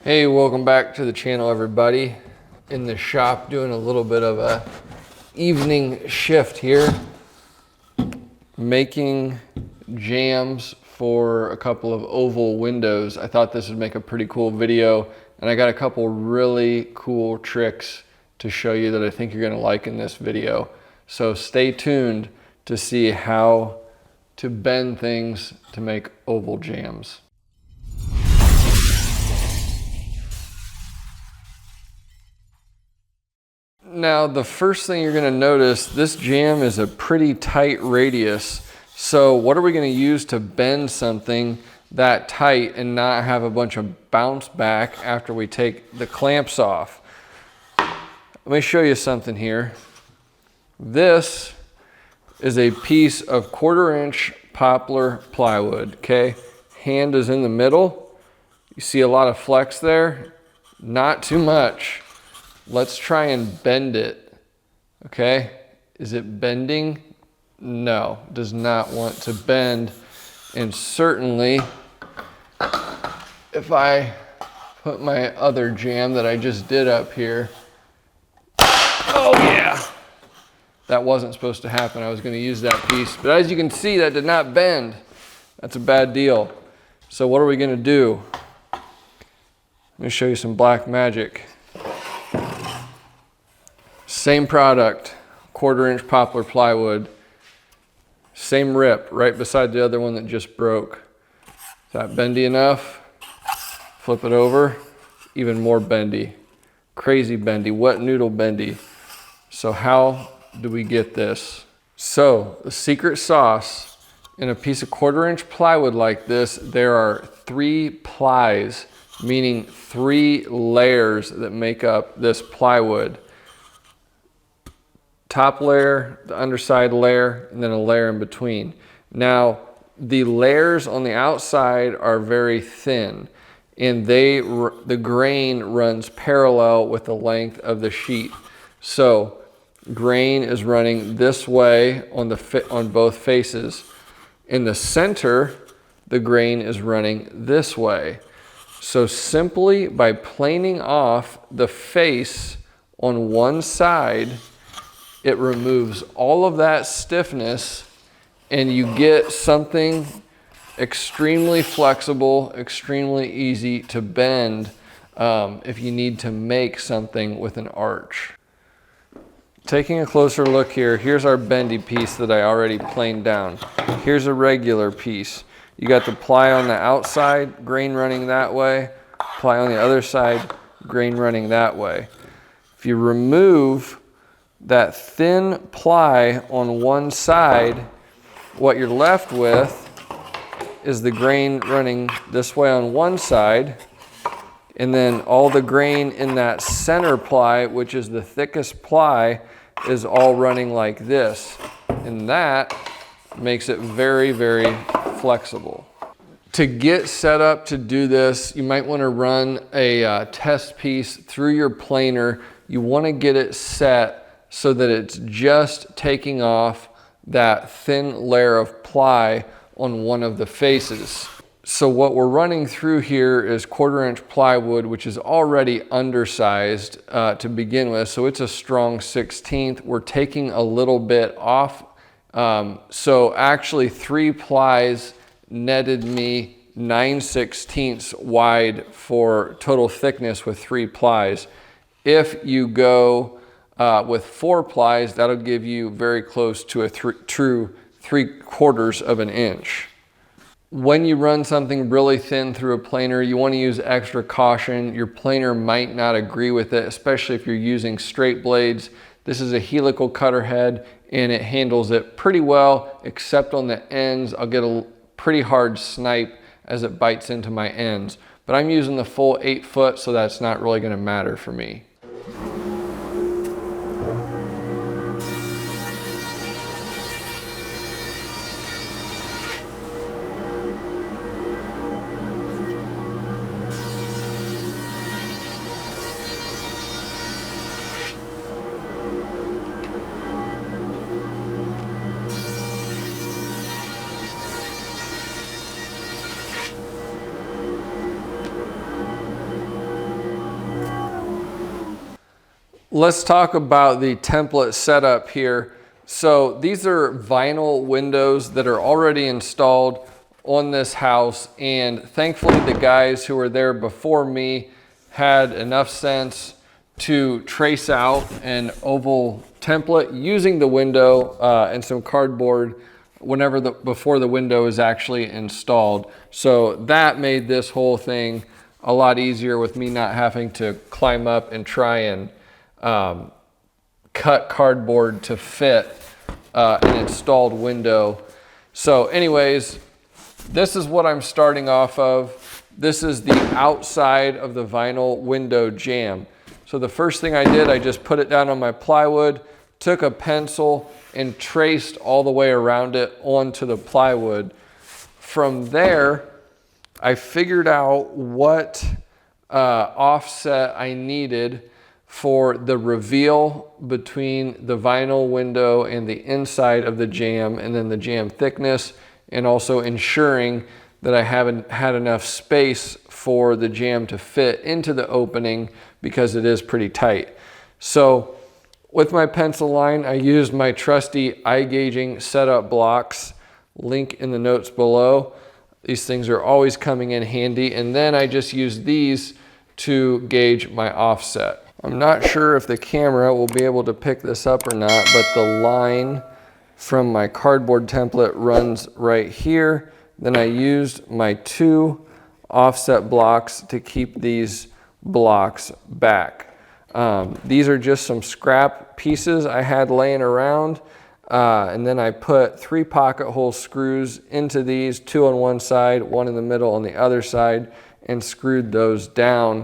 Hey, welcome back to the channel, everybody. In the shop doing a little bit of a evening shift here, making jambs for a couple of oval windows. I thought this would make a pretty cool video, and I got a couple really cool tricks to show you that I think you're gonna like in this video. So stay tuned to see how to bend things to make oval jambs. Now, the first thing you're gonna notice, this jamb is a pretty tight radius. So what are we gonna use to bend something that tight and not have a bunch of bounce back after we take the clamps off? Let me show you something here. This is a piece of 1/4-inch poplar plywood, okay? Hand is in the middle. You see a lot of flex there? Not too much. Let's try and bend it, okay? Is it bending? No, does not want to bend. And certainly, if I put my other jamb that I just did up here, oh yeah, that wasn't supposed to happen. I was gonna use that piece, but as you can see, that did not bend. That's a bad deal. So what are we gonna do? Let me show you some black magic. Same product, 1/4-inch poplar plywood, same rip right beside the other one that just broke. Is that bendy enough? Flip it over, even more bendy. Crazy bendy, wet noodle bendy. So how do we get this? So the secret sauce in a piece of 1/4-inch plywood like this, there are 3 plies, meaning 3 layers that make up this plywood. Top layer, the underside layer, and then a layer in between. Now, the layers on the outside are very thin, and the grain runs parallel with the length of the sheet. So, grain is running this way on both faces. In the center, the grain is running this way. So simply by planing off the face on one side, it removes all of that stiffness and you get something extremely flexible, extremely easy to bend if you need to make something with an arch. Taking a closer look here, here's our bendy piece that I already planed down. Here's a regular piece. You got the ply on the outside, grain running that way, ply on the other side, grain running that way. If you remove that thin ply on one side, what you're left with is the grain running this way on one side, and then all the grain in that center ply, which is the thickest ply, is all running like this. And that makes it very, very flexible. To get set up to do this, you might want to run a test piece through your planer. You want to get it set so that it's just taking off that thin layer of ply on one of the faces. So what we're running through here is 1/4-inch plywood, which is already undersized to begin with. So it's a strong 1/16. We're taking a little bit off. So actually 3 plies netted me 9/16 wide for total thickness with 3 plies. If you go with 4 plies, that'll give you very close to a true 3/4 of an inch. When you run something really thin through a planer, you want to use extra caution. Your planer might not agree with it, especially if you're using straight blades. This is a helical cutter head and it handles it pretty well, except on the ends. I'll get a pretty hard snipe as it bites into my ends. But I'm using the full 8 foot, so that's not really going to matter for me. Let's talk about the template setup here. So these are vinyl windows that are already installed on this house, and thankfully the guys who were there before me had enough sense to trace out an oval template using the window and some cardboard before the window is actually installed. So that made this whole thing a lot easier with me not having to climb up and try and cut cardboard to fit an installed window. So anyways, this is what I'm starting off of. This is the outside of the vinyl window jamb. So the first thing I did, I just put it down on my plywood, took a pencil and traced all the way around it onto the plywood. From there, I figured out what offset I needed for the reveal between the vinyl window and the inside of the jamb, and then the jamb thickness, and also ensuring that I haven't had enough space for the jamb to fit into the opening because it is pretty tight. So with my pencil line, I used my trusty eye gauging setup blocks, link in the notes below. These things are always coming in handy. And then I just use these to gauge my offset. I'm not sure if the camera will be able to pick this up or not, but the line from my cardboard template runs right here. Then I used my 2 offset blocks to keep these blocks back. These are just some scrap pieces I had laying around. And then I put 3 pocket hole screws into these, 2 on one side, 1 in the middle on the other side, and screwed those down.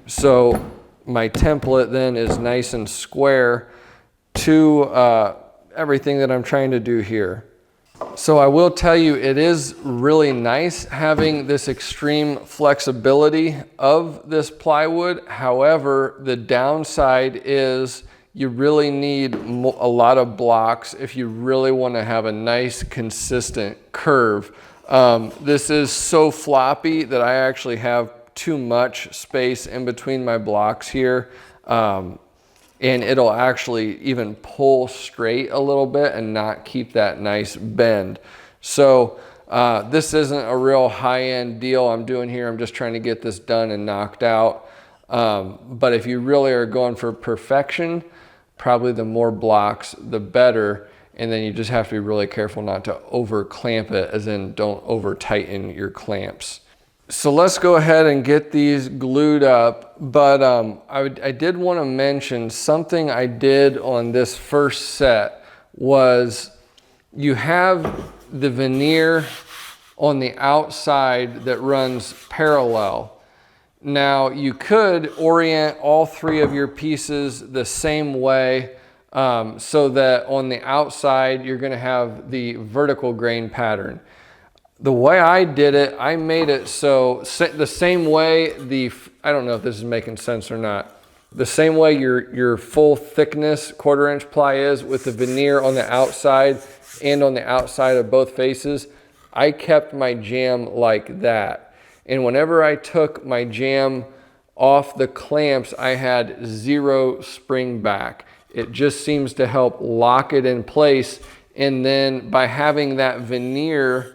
So my template then is nice and square to everything that I'm trying to do here. So I will tell you, it is really nice having this extreme flexibility of this plywood. However, the downside is you really need a lot of blocks if you really want to have a nice consistent curve. This is so floppy that I actually have too much space in between my blocks here. And it'll actually even pull straight a little bit and not keep that nice bend. So this isn't a real high-end deal I'm doing here. I'm just trying to get this done and knocked out. But if you really are going for perfection, probably the more blocks, the better. And then you just have to be really careful not to over clamp it, as in don't over tighten your clamps. So let's go ahead and get these glued up. But I did want to mention something I did on this first set was you have the veneer on the outside that runs parallel. Now you could orient all 3 of your pieces the same way so that on the outside you're going to have the vertical grain pattern. The way I did it, I made it so the same way I don't know if this is making sense or not. The same way your full thickness 1/4 inch ply is with the veneer on the outside and on the outside of both faces, I kept my jamb like that. And whenever I took my jamb off the clamps, I had 0 spring back. It just seems to help lock it in place. And then by having that veneer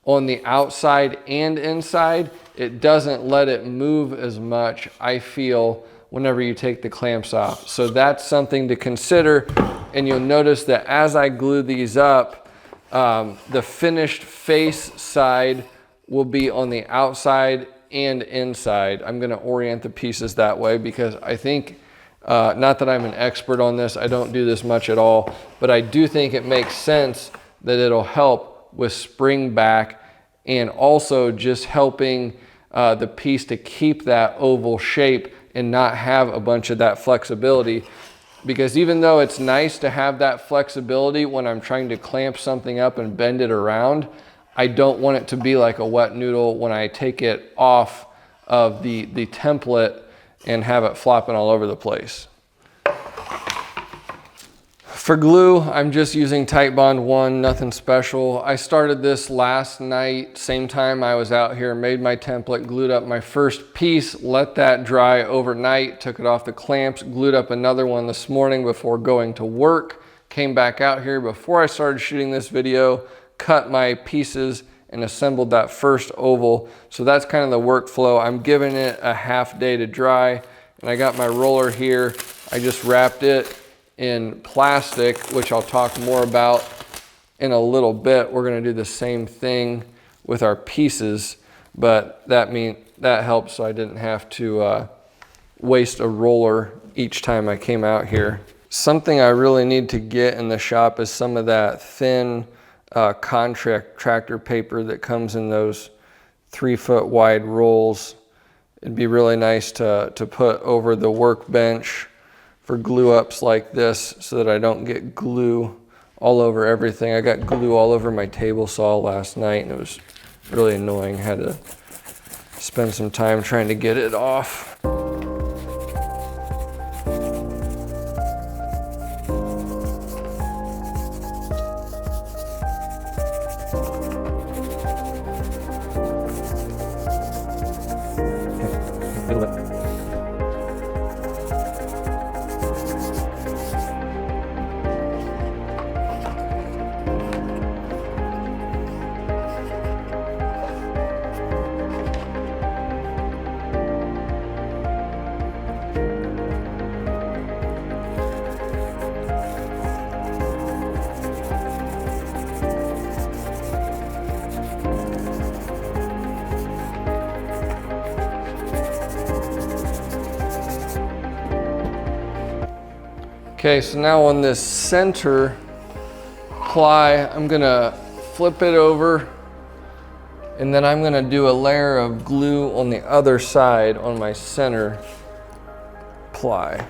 on the outside and inside, it doesn't let it move as much, I feel, whenever you take the clamps off. So that's something to consider. And you'll notice that as I glue these up, the finished face side will be on the outside and inside. I'm gonna orient the pieces that way because I think, not that I'm an expert on this, I don't do this much at all, but I do think it makes sense that it'll help with spring back and also just helping the piece to keep that oval shape and not have a bunch of that flexibility. Because even though it's nice to have that flexibility when I'm trying to clamp something up and bend it around, I don't want it to be like a wet noodle when I take it off of the template and have it flopping all over the place. For glue, I'm just using Titebond 1, nothing special. I started this last night, same time I was out here, made my template, glued up my first piece, let that dry overnight, took it off the clamps, glued up another one this morning before going to work, came back out here before I started shooting this video, cut my pieces and assembled that first oval. So that's kind of the workflow. I'm giving it a half day to dry, and I got my roller here. I just wrapped it in plastic, which I'll talk more about in a little bit. We're going to do the same thing with our pieces, but that helps so I didn't have to waste a roller each time I came out here. Something I really need to get in the shop is some of that thin contractor paper that comes in those 3-foot wide rolls. It'd be really nice to put over the workbench for glue ups like this so that I don't get glue all over everything. I got glue all over my table saw last night and it was really annoying. I had to spend some time trying to get it off. Okay, so now on this center ply, I'm gonna flip it over and then I'm gonna do a layer of glue on the other side on my center ply.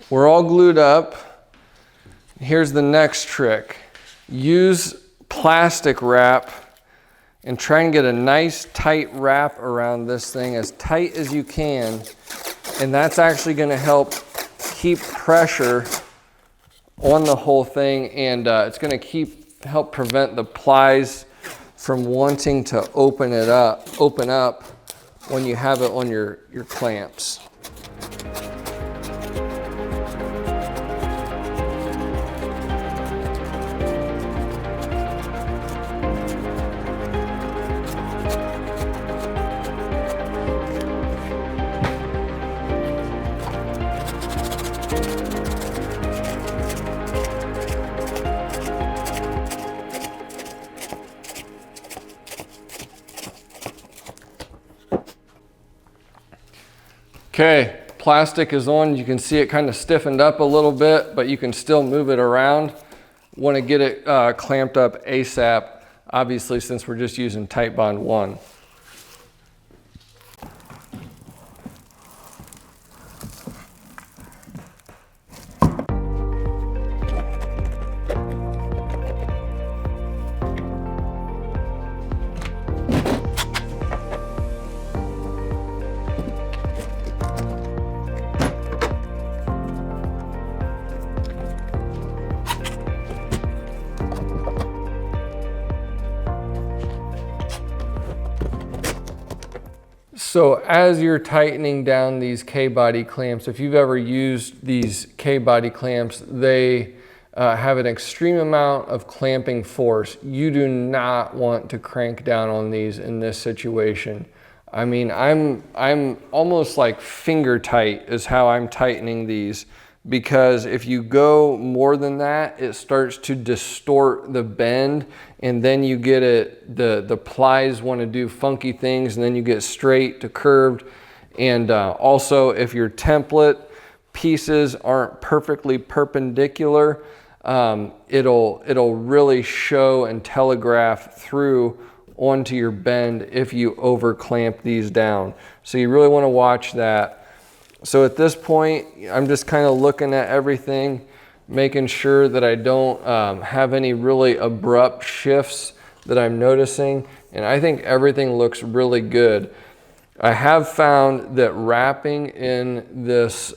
We're all glued up. Here's the next trick. Use plastic wrap and try and get a nice tight wrap around this thing, as tight as you can. And that's actually gonna help keep pressure on the whole thing, and it's gonna help prevent the plies from wanting to open up when you have it on your clamps. Okay, plastic is on. You can see it kind of stiffened up a little bit, but you can still move it around. Want to get it clamped up ASAP, obviously, since we're just using Titebond 1. So as you're tightening down these K-body clamps, if you've ever used these K-body clamps, they have an extreme amount of clamping force. You do not want to crank down on these in this situation. I mean, I'm almost like finger tight is how I'm tightening these, because if you go more than that, it starts to distort the bend, and then you get it, the plies want to do funky things, and then you get straight to curved. And also, if your template pieces aren't perfectly perpendicular, it'll really show and telegraph through onto your bend if you over clamp these down. So you really want to watch that. So at this point, I'm just kind of looking at everything, making sure that I don't have any really abrupt shifts that I'm noticing. And I think everything looks really good. I have found that wrapping in this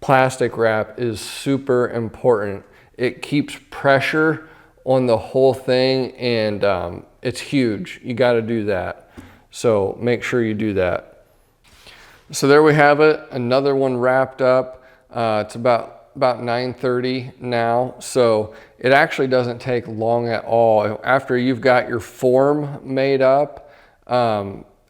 plastic wrap is super important. It keeps pressure on the whole thing, and it's huge. You got to do that. So make sure you do that. So there we have it. Another one wrapped up. It's about 9:30 now. So it actually doesn't take long at all. After you've got your form made up,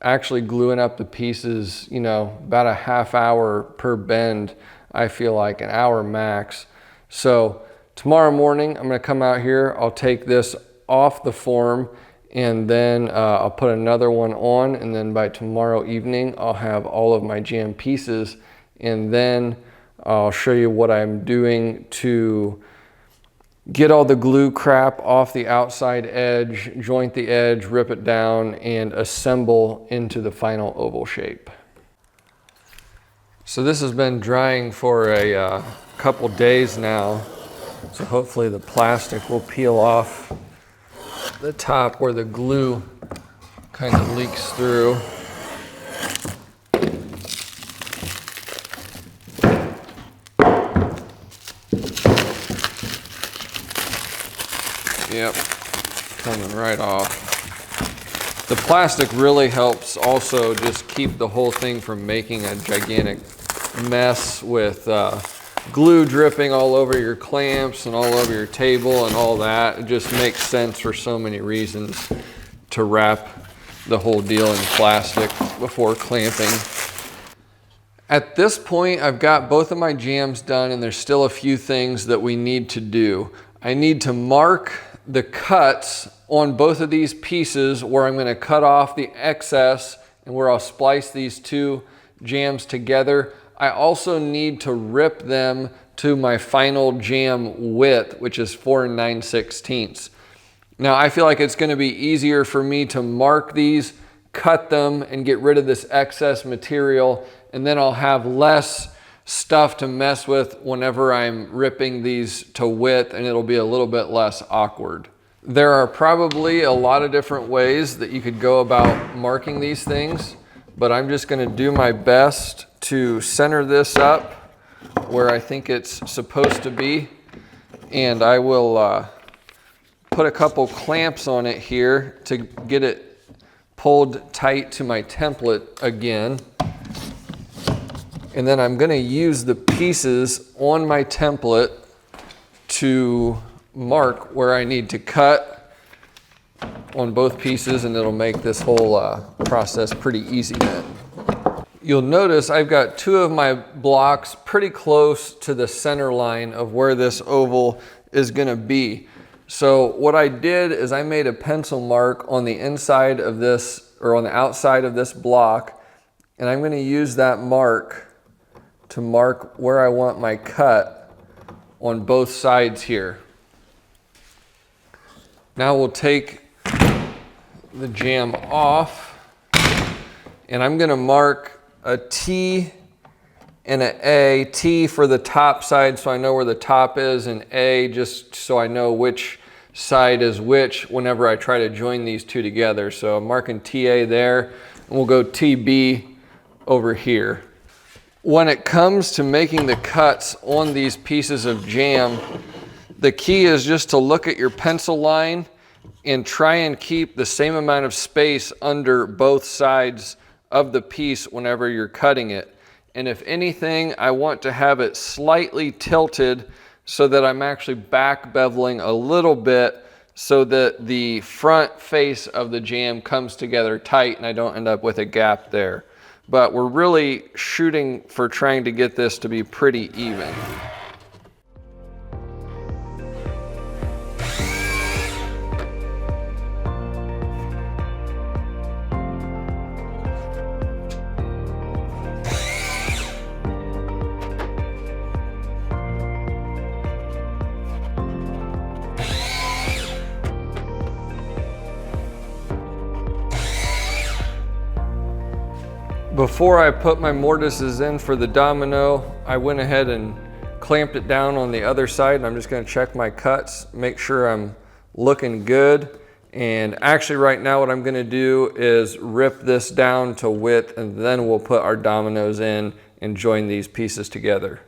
actually gluing up the pieces, you know, about a half hour per bend, I feel like an hour max. So tomorrow morning, I'm gonna come out here, I'll take this off the form, and then I'll put another one on, and then by tomorrow evening, I'll have all of my jamb pieces, and then I'll show you what I'm doing to get all the glue crap off the outside edge, joint the edge, rip it down, and assemble into the final oval shape. So this has been drying for a couple days now. So hopefully the plastic will peel off the top where the glue kind of leaks through. Yep, coming right off. The plastic really helps also just keep the whole thing from making a gigantic mess with glue dripping all over your clamps and all over your table and all that. It just makes sense for so many reasons to wrap the whole deal in plastic before clamping. At this point, I've got both of my jambs done, and there's still a few things that we need to do. I need to mark the cuts on both of these pieces where I'm going to cut off the excess and where I'll splice these two jambs together. I also need to rip them to my final jamb width, which is 4 9/16. Now I feel like it's going to be easier for me to mark these, cut them, and get rid of this excess material, and then I'll have less stuff to mess with whenever I'm ripping these to width, and it'll be a little bit less awkward. There are probably a lot of different ways that you could go about marking these things, but I'm just going to do my best to center this up where I think it's supposed to be, and I will put a couple clamps on it here to get it pulled tight to my template again. And then I'm going to use the pieces on my template to mark where I need to cut on both pieces, and it'll make this whole process pretty easy then. You'll notice I've got two of my blocks pretty close to the center line of where this oval is going to be. So what I did is I made a pencil mark on the inside of this, or on the outside of this block, and I'm going to use that mark to mark where I want my cut on both sides here. Now we'll take the jamb off, and I'm going to mark a T and an A. T for the top side so I know where the top is, and A just so I know which side is which whenever I try to join these two together. So I'm marking TA there, and we'll go TB over here. When it comes to making the cuts on these pieces of jamb, the key is just to look at your pencil line and try and keep the same amount of space under both sides of the piece whenever you're cutting it. And if anything, I want to have it slightly tilted so that I'm actually back beveling a little bit so that the front face of the jamb comes together tight and I don't end up with a gap there. But we're really shooting for trying to get this to be pretty even. Before I put my mortises in for the domino, I went ahead and clamped it down on the other side, and I'm just gonna check my cuts, make sure I'm looking good. And actually right now what I'm gonna do is rip this down to width, and then we'll put our dominoes in and join these pieces together.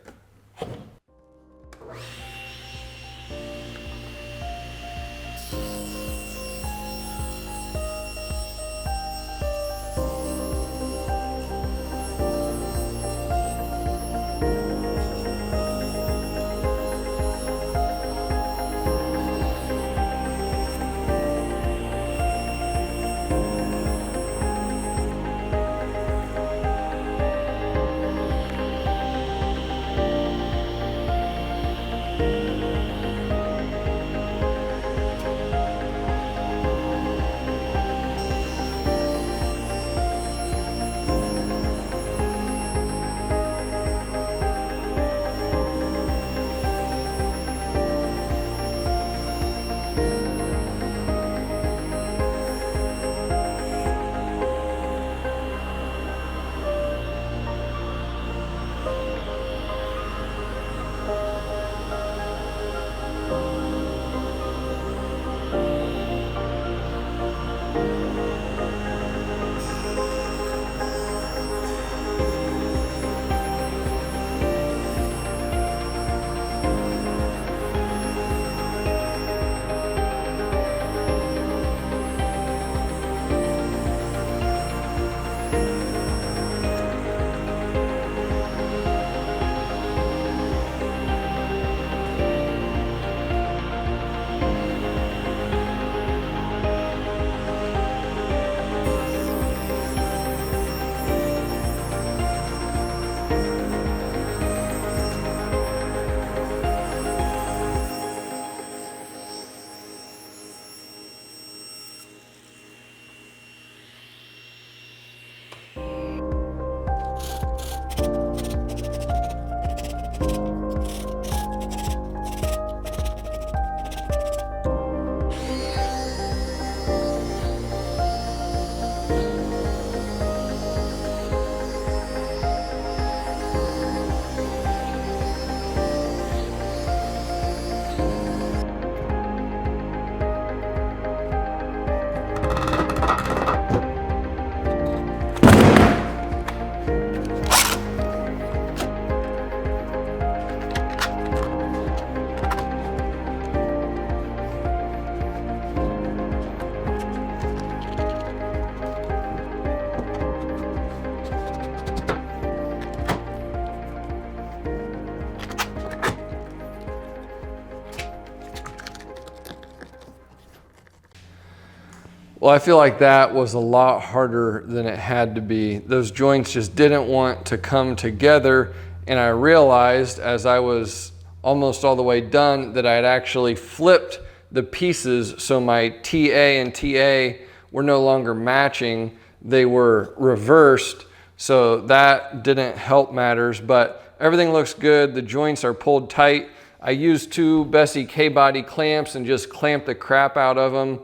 Well, I feel like that was a lot harder than it had to be. Those joints just didn't want to come together, and I realized as I was almost all the way done that I had actually flipped the pieces, so my TA and TA were no longer matching, they were reversed, so that didn't help matters, but everything looks good. The joints are pulled tight. I used 2 Bessie K-body clamps and just clamped the crap out of them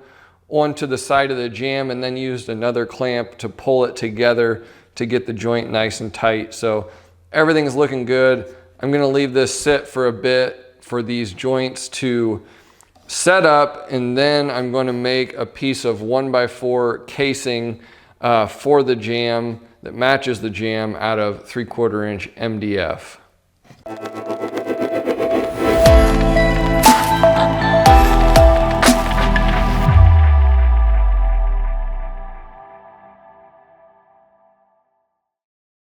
onto the side of the jamb, and then used another clamp to pull it together to get the joint nice and tight. So everything's looking good. I'm gonna leave this sit for a bit for these joints to set up, and then I'm going to make a piece of 1x4 casing for the jamb that matches the jamb out of 3/4 inch MDF.